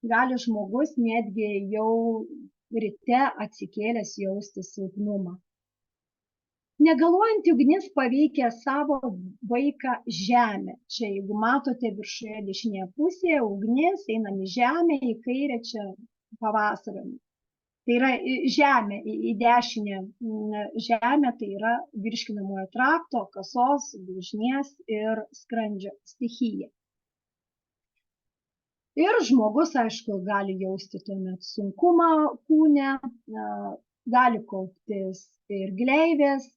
Gali žmogus netgi jau ryte atsikėlęs jausti silpnumą. Negaluojanti ugnis paveikia savo vaiką žemę. Čia, jeigu matote viršuje dešinėje pusėje, ugnis einam į žemę, į kairę čia pavasario. Tai yra žemė, į dešinę žemę, tai yra virškinamojo trakto, kasos, glužnies ir skrandžio stichija. Ir žmogus, aišku, gali jausti tuomet sunkumą kūne, gali kauptis ir gleivės.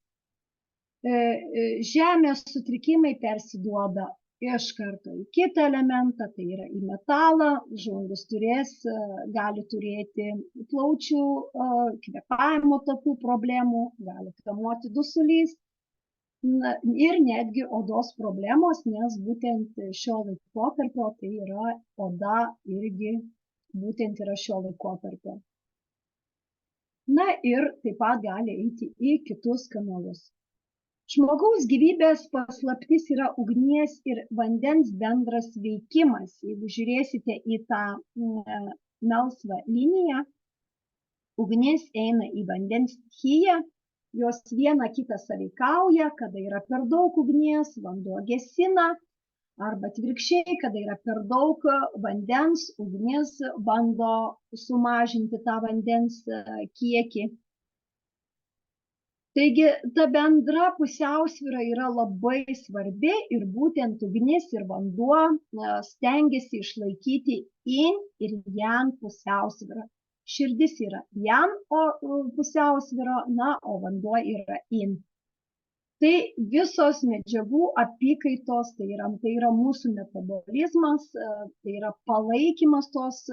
Žemės sutrikimai persiduoda iš karto į kitą elementą, tai yra į metalą. Žmogus gali turėti plaučių, kvėpavimo takų problemų, gali kamuoti dusulys. Ir netgi odos problemos, nes būtent šio laikotarpio, tai yra oda irgi būtent yra šio laikotarpio. Na ir taip pat gali eiti į kitus kanalus. Žmogaus gyvybės paslaptis yra ugnies ir vandens bendras veikimas. Jeigu žiūrėsite į tą melsvą liniją, ugnis eina į vandens stichiją, jos viena kitą sąveikauja, kada yra per daug ugnies, vanduo gesina, arba atvirkščiai, kada yra per daug vandens, ugnis bando sumažinti tą vandens kiekį. Taigi ta bendra pusiausvyra yra labai svarbi ir būtent ugnis ir vanduo stengiasi išlaikyti yin ir yang pusiausvyrą. Širdis yra yang pusiausvyra, o vanduo yra yin. Tai visos medžiagų apykaitos, tai yra mūsų metabolizmas, tai yra palaikymas tos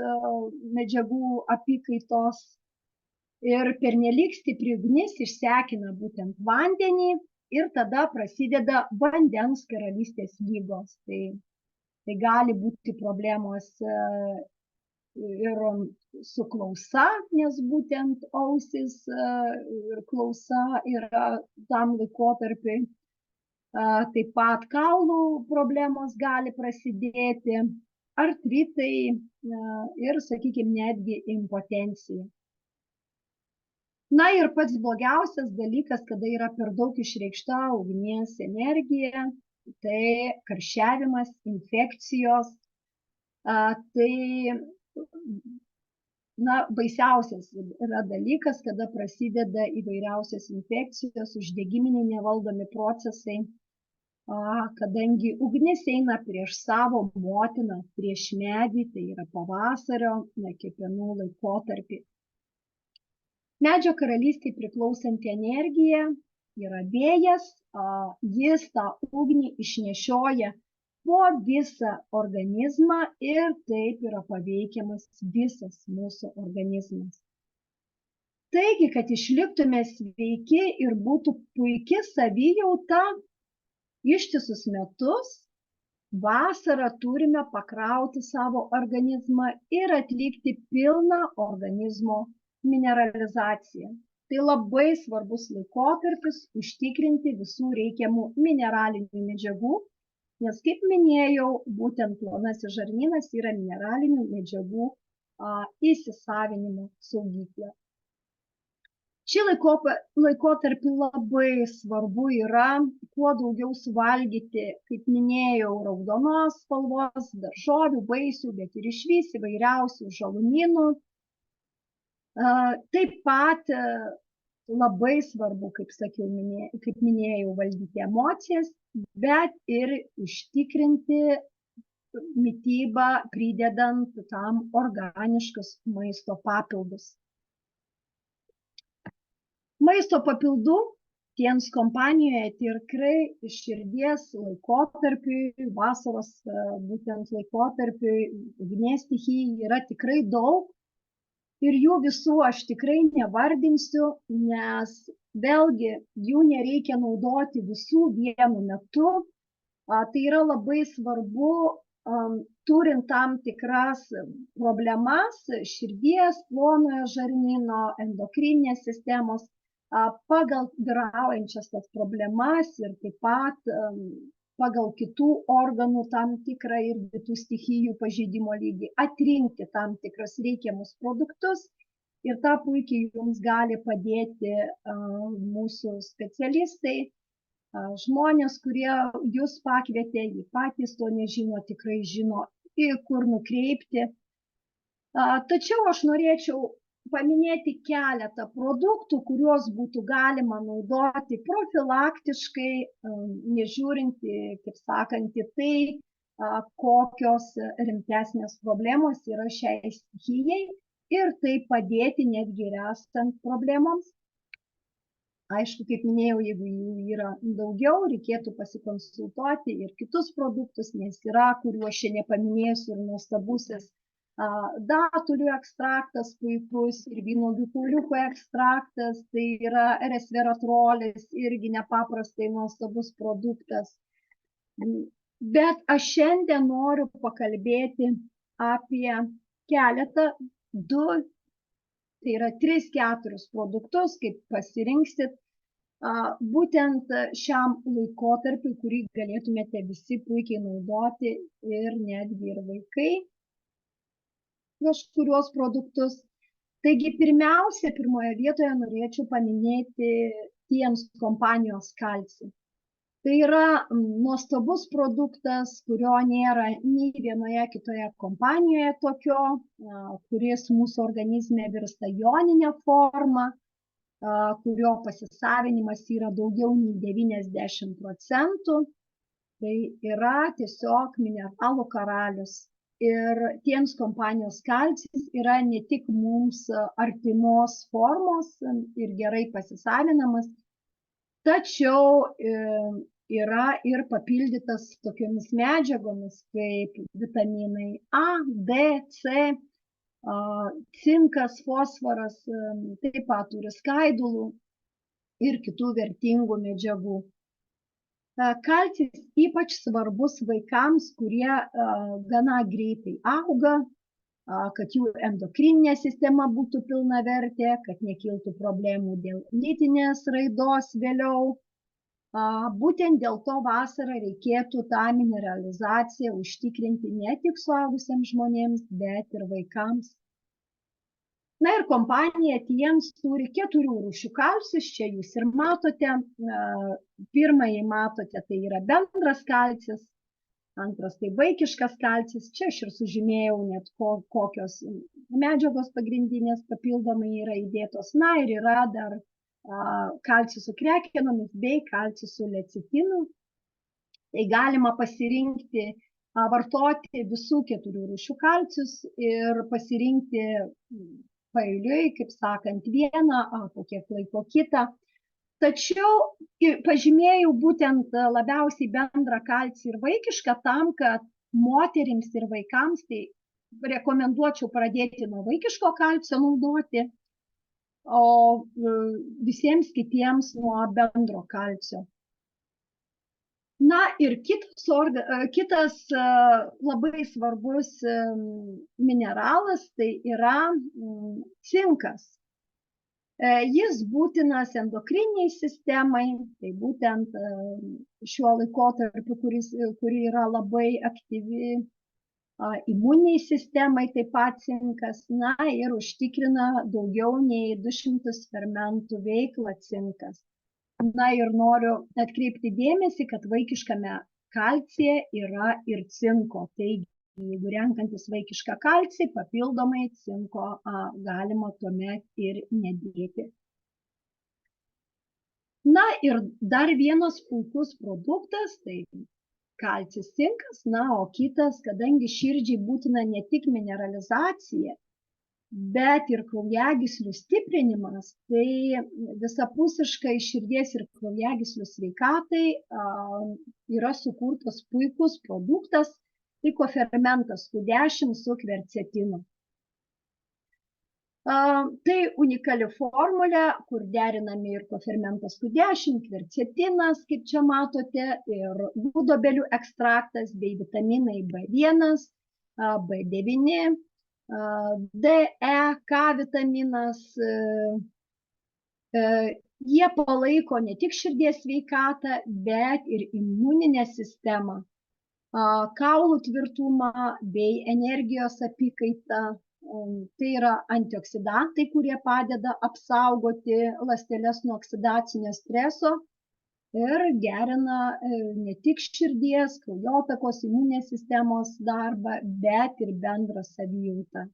medžiagų apykaitos. Ir pernelyg stipri ugnis išsekina būtent vandenį ir tada prasideda vandens karalystės ligos. Tai gali būti problemos ir su klausa, nes būtent ausis ir klausa yra tam laikotarpiui. Taip pat kaulų problemos gali prasidėti, artritai ir, sakykime, netgi impotencija. Na ir pats blogiausias dalykas, kada yra per daug išreikšta ugnies energija, tai karščiavimas, infekcijos. Tai baisiausias yra dalykas, kada prasideda įvairiausios infekcijos, uždegiminiai nevaldomi procesai, kadangi ugnis eina prieš savo motiną, prieš medį, tai yra pavasario, kepenų laikotarpį. Medžio karalystei priklausanti energija yra vėjas, jis tą ugnį išnešioja po visą organizmą ir taip yra paveikiamas visas mūsų organizmas. Taigi, kad išliktume sveiki ir būtų puiki savijauta, ištisus metus vasarą turime pakrauti savo organizmą ir atlikti pilną organizmo mineralizaciją. Tai labai svarbus laikotarpis užtikrinti visų reikiamų mineralinių medžiagų, nes, kaip minėjau, būtent plonasis žarnynas yra mineralinių medžiagų įsisavinimo saugyklė. Šį laikotarpį labai svarbu yra kuo daugiau suvalgyti, kaip minėjau, raudonos spalvos, daržovių, vaisių, bet ir išvis įvairiausių žalumynų. Taip pat labai svarbu, kaip minėjau, valdyti emocijas, bet ir užtikrinti mitybą, pridedant tam organiškus maisto papildus. Maisto papildų tiems kompanijoje tikrai širdies laikotarpiui, vasaros būtent laikotarpiui, ugnies stichijai yra tikrai daug. Ir jų visų aš tikrai nevardinsiu, nes vėlgi jų nereikia naudoti visų vienu metu. Tai yra labai svarbu, turint tam tikras problemas širdies, plonojo žarnyno, endokrininės sistemos, pagal vyraujančias tas problemas ir taip pat pagal kitų organų tam tikrą ir kitų stichijų pažeidimo lygį, atrinkti tam tikrus reikiamus produktus ir tą puikiai jums gali padėti mūsų specialistai, žmonės, kurie jūs pakvietė, jį patys to nežino, tikrai žino, kur nukreipti. Tačiau aš norėčiau paminėti keletą produktų, kuriuos būtų galima naudoti profilaktiškai, nežiūrint, kaip sakant, į tai, kokios rimtesnės problemos yra šiai stichijai ir tai padėti netgi ir esant problemoms. Aišku, kaip minėjau, jeigu jų yra daugiau, reikėtų pasikonsultuoti ir kitus produktus, nes yra, kuriuos čia nepaminėsiu, ir nuostabusis datulių ekstraktas puikus ir vynuogių kauliukų ekstraktas, tai yra resveratrolis, irgi nepaprastai nuostabus produktas. Bet aš šiandien noriu pakalbėti apie keletą, tai yra 3-4 produktus, kaip pasirinksit, būtent šiam laikotarpiu, kurį galėtumėte visi puikiai naudoti ir netgi ir vaikai kažkuriuos produktus. Taigi pirmiausia, pirmoje vietoje norėčiau paminėti Tiems kompanijos kalcį. Tai yra nuostabus produktas, kurio nėra nei vienoje kitoje kompanijoje tokio, kuris mūsų organizme virsta joninė forma, kurio pasisavinimas yra daugiau nei 90%. Tai yra tiesiog mineralų karalius. Ir Tiems kompanijos kalcis yra ne tik mums artimos formos ir gerai pasisavinamas, tačiau yra ir papildytas tokiomis medžiagomis kaip vitaminai A, D, C, cinkas, fosforas, taip pat turi skaidulų ir kitų vertingų medžiagų. Kalcis ypač svarbus vaikams, kurie gana greitai auga, kad jų endokrininė sistema būtų pilnavertė, kad nekiltų problemų dėl lytinės raidos vėliau. Būtent dėl to vasarą reikėtų tą mineralizaciją užtikrinti ne tik suaugusiems žmonėms, bet ir vaikams. Na ir kompanija Tiems turi 4 rūšių kalcius, čia jūs ir matote. Pirmąjį matote, tai yra bendras kalcis, antras tai vaikiškas kalcis, čia aš ir sužymėjau net kokios medžiagos pagrindinės papildomai yra įdėtos. Na ir yra dar kalcis su krekenomis bei kalcis su lecitinu. Tai galima pasirinkti, vartoti visų 4 rūšių kalcius ir pasirinkti paeiliui, kaip sakant, vieną, po kiek laiko kitą. Tačiau pažymėjau būtent labiausiai bendrą kalcį ir vaikišką tam, kad moterims ir vaikams tai rekomenduočiau pradėti nuo vaikiško kalcio naudoti, o visiems kitiems nuo bendro kalcio. Na ir kitas labai svarbus mineralas tai yra cinkas. Jis būtinas endokriniai sistemai, tai būtent šiuo laikotarpiu, kuri yra labai aktyvi, imuniniai sistemai taip pat cinkas, na ir užtikrina daugiau nei 200 fermentų veiklą cinkas. Na ir noriu atkreipti dėmesį, kad vaikiškame kalcyje yra ir cinko. Taigi, jeigu renkantis vaikišką kalcį, papildomai cinko galima tuomet ir nedėti. Na ir dar vienas puikus produktas, tai kalcis cinkas, na o kitas, kadangi širdžiai būtina ne tik mineralizacija, bet ir kraujagyslių stiprinimas, tai visapusiškai širdies ir kraujagyslių sveikatai yra sukurtas puikus produktas, tai kofermentas Q10 su kvercetinu. Tai unikali formulė, kur derinami ir kofermentas Q10, kvercetinas, kaip čia matote, ir gudobelių ekstraktas bei vitaminai B1, B9, D, E, K vitaminas. Jie palaiko ne tik širdies sveikatą, bet ir imuninę sistemą, kaulų tvirtumą bei energijos apykaitą, Tai yra antioksidantai, kurie padeda apsaugoti ląsteles nuo oksidacinio streso ir gerina ne tik širdies, kraujotakos, imuninės sistemos darbą, bet ir bendrą savijautą.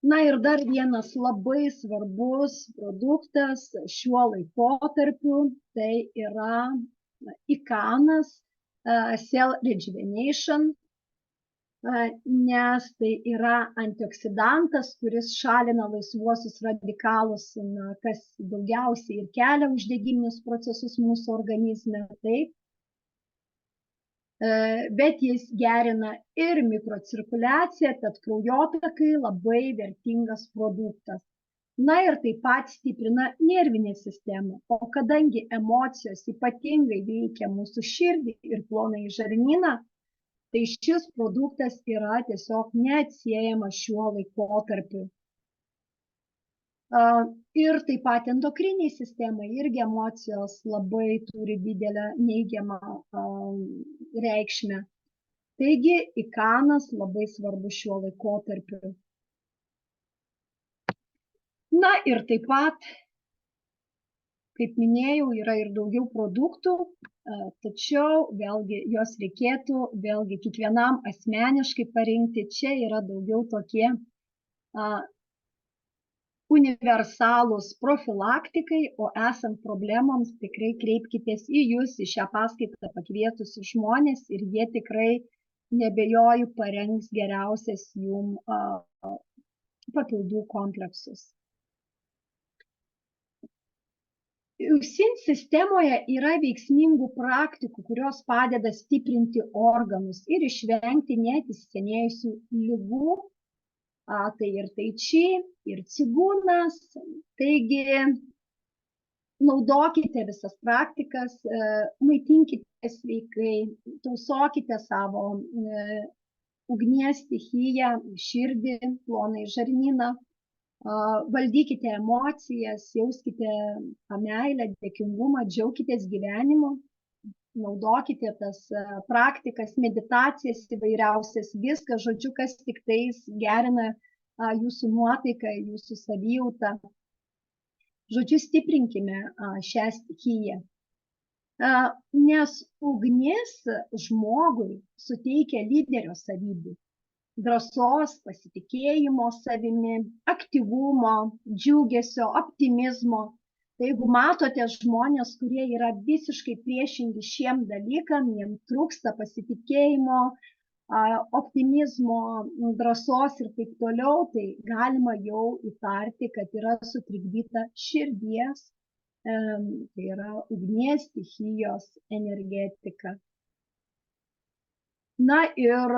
Na ir dar vienas labai svarbus produktas šiuo laikotarpiu, tai yra ikanas Cell Rejuvenation, nes tai yra antioksidantas, kuris šalina laisvuosius radikalus, kas daugiausiai ir kelia uždegiminius procesus mūsų organizme, taip. Bet jis gerina ir mikrocirkuliaciją, tad kraujotakai labai vertingas produktas. Na ir taip pat stiprina nervinę sistemą, o kadangi emocijos ypatingai veikia mūsų širdį ir plonąjį žarnyną, tai šis produktas yra tiesiog neatsiejamas šiuo laikotarpiu. Ir taip pat endokriniai sistemai irgi emocijos labai turi didelę neigiamą reikšmę. Taigi ikanas labai svarbu šiuo laikotarpiu. Na ir taip pat, kaip minėjau, yra ir daugiau produktų, tačiau vėlgi jos reikėtų vėlgi kiekvienam asmeniškai parinkti. Čia yra daugiau tokie universalūs profilaktikai, o esant problemams tikrai kreipkitės į jūs, į šią paskaitą pakvietusius žmonės ir jie tikrai, nebejoju, parengs geriausias jum papildų kompleksus. SIN sistemoje yra veiksmingų praktikų, kurios padeda stiprinti organus ir išvengti net įsisenėjusių ligų. Tai ir tai chi, ir cigūnas. Taigi, naudokite visas praktikas, maitinkite sveikai, tausokite savo ugnies stichiją, širdį, plonąjį žarnyną. Valdykite emocijas, jauskite meilę, dėkingumą, džiaukitės gyvenimu, naudokite tas praktikas, meditacijas įvairiausias, viską, žodžiu, kas tik tais gerina jūsų nuotaiką, jūsų savijautą. Žodžiu, stiprinkime šią stichiją. Nes ugnis žmogui suteikia lyderio savybių. Drąsos, pasitikėjimo savimi, aktyvumo, džiugesio, optimizmo. Tai jeigu matote žmonės, kurie yra visiškai priešingi šiem dalykam, jiems trūksta pasitikėjimo, optimizmo, drąsos ir taip toliau, tai galima jau įtarti, kad yra sutrikdyta širdies, tai yra ugnies stichijos energetika. Na ir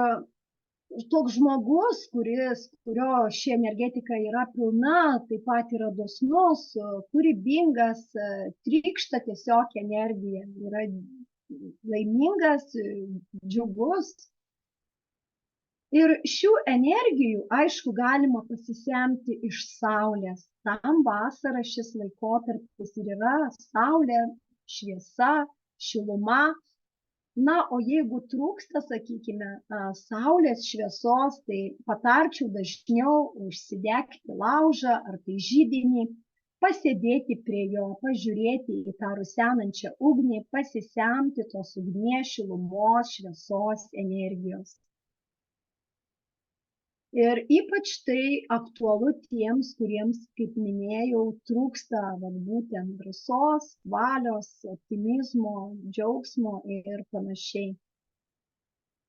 toks žmogus, kurio ši energetika yra pilna, taip pat yra dosnus, kūrybingas, trykšta tiesiog energija, yra laimingas, džiugus. Ir šių energijų, aišku, galima pasisemti iš saulės. Tam vasara šis laikotarpis ir yra saulė, šviesa, šiluma. Na, o jeigu trūksta, sakykime, saulės šviesos, tai patarčiau dažniau užsidegti laužą ar tai židinį, pasėdėti prie jo, pažiūrėti į tą rusenančią ugnį, pasisemti tos ugnies, šilumos, šviesos, energijos. Ir ypač tai aktualu tiems, kuriems, kaip minėjau, trūksta būtent drąsos, valios, optimizmo, džiaugsmo ir panašiai.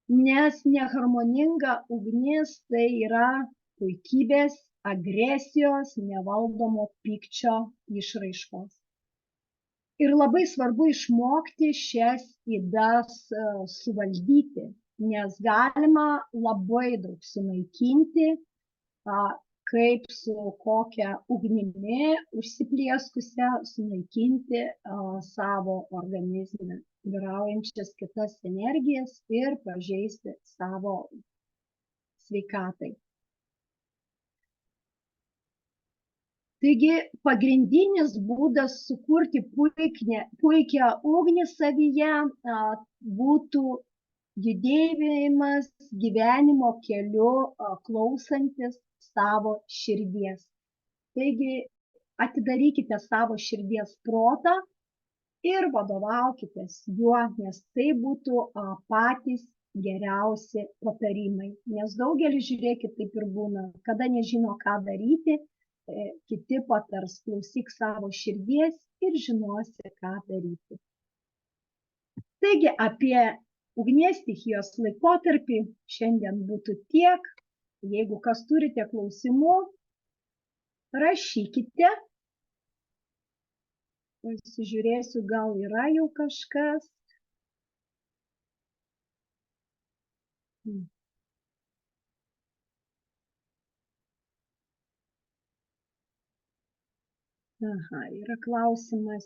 Nes neharmoninga ugnis tai yra puikybės, agresijos, nevaldomo pykčio išraiškos. Ir labai svarbu išmokti šias ydas suvaldyti, nes galima labai daug sunaikinti, kaip su kokia ugnimi užsiplieskusia sunaikinti savo organizme vyraujančias kitas energijas ir pažeisti savo sveikatai. Taigi pagrindinis būdas sukurti puikią ugnį savyje būtų judėjimas gyvenimo keliu klausantis savo širdies. Taigi atidarykite savo širdies protą ir vadovaukitės juo, nes tai būtų patys geriausi patarimai. Nes daugelis, žiūrėkit, taip ir būna, kada nežino, ką daryti, kiti patars, klausyk savo širdies ir žinosi, ką daryti. Taigi apie ugnies stichijos laikotarpį šiandien būtų tiek. Jeigu kas turite klausimų, rašykite. Pasižiūrėsiu, gal yra jau kažkas. Aha, yra klausimas.